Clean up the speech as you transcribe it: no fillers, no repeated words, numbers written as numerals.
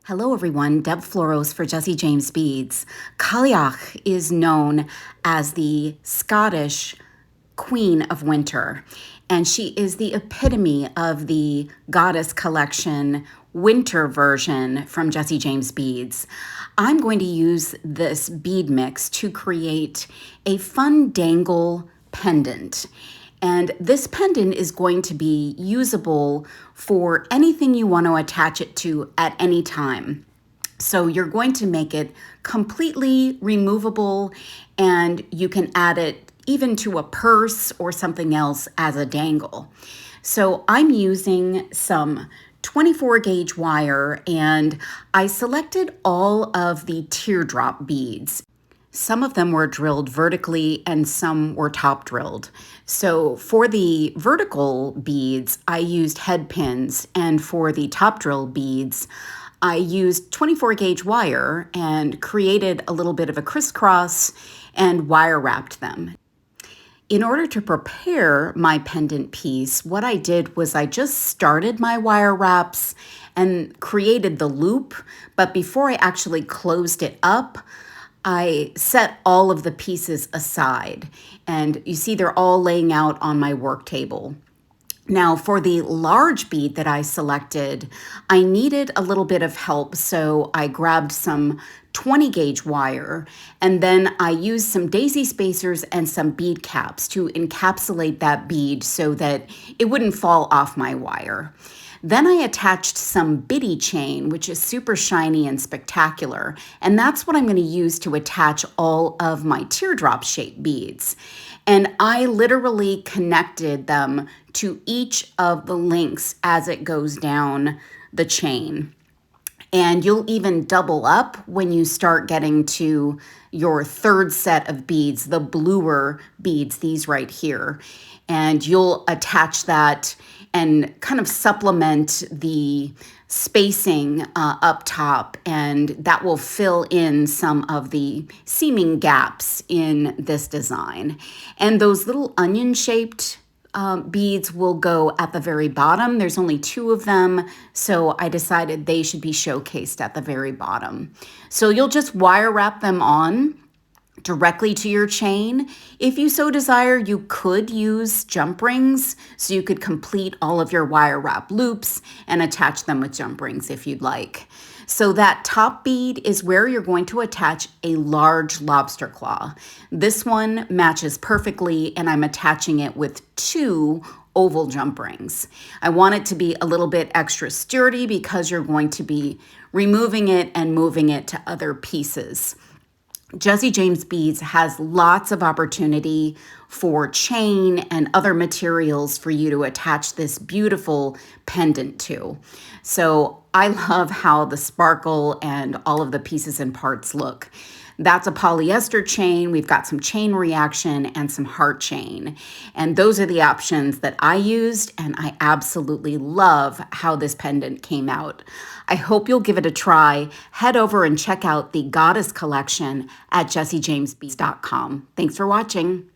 Hello everyone, Deb Floros for Jessie James Beads. Caileach is known as the Scottish Queen of Winter, and she is the epitome of the Goddess collection winter version from Jessie James Beads. I'm going to use this bead mix to create a fun dangle pendant. And this pendant is going to be usable for anything you want to attach it to at any time. So you're going to make it completely removable, and you can add it even to a purse or something else as a dangle. So I'm using some 24 gauge wire, and I selected all of the teardrop beads. Some of them were drilled vertically and some were top drilled. So for the vertical beads, I used headpins, and for the top drill beads, I used 24 gauge wire and created a little bit of a crisscross and wire wrapped them. In order to prepare my pendant piece, what I did was I just started my wire wraps and created the loop, but before I actually closed it up, I set all of the pieces aside, and you see they're all laying out on my work table. Now for the large bead that I selected, I needed a little bit of help, so I grabbed some 20 gauge wire, and then I used some daisy spacers and some bead caps to encapsulate that bead so that it wouldn't fall off my wire. Then I attached some biddy chain, which is super shiny and spectacular, and that's what I'm going to use to attach all of my teardrop shaped beads. And I literally connected them to each of the links as it goes down the chain. And you'll even double up when you start getting to your third set of beads, the bluer beads, these right here. And you'll attach that and kind of supplement the spacing up top, and that will fill in some of the seaming gaps in this design. And those little onion-shaped beads will go at the very bottom. There's only 2 of them, so I decided they should be showcased at the very bottom. So you'll just wire wrap them on directly to your chain. If you so desire, you could use jump rings, so you could complete all of your wire wrap loops and attach them with jump rings if you'd like. So that top bead is where you're going to attach a large lobster claw. This one matches perfectly, and I'm attaching it with 2 oval jump rings. I want it to be a little bit extra sturdy because you're going to be removing it and moving it to other pieces. Jessie James Beads has lots of opportunity for chain and other materials for you to attach this beautiful pendant to. So I love how the sparkle and all of the pieces and parts look. That's a polyester chain. We've got some chain reaction and some heart chain. And those are the options that I used, and I absolutely love how this pendant came out. I hope you'll give it a try. Head over and check out the Goddess collection at jessiejamesbeads.com. Thanks for watching.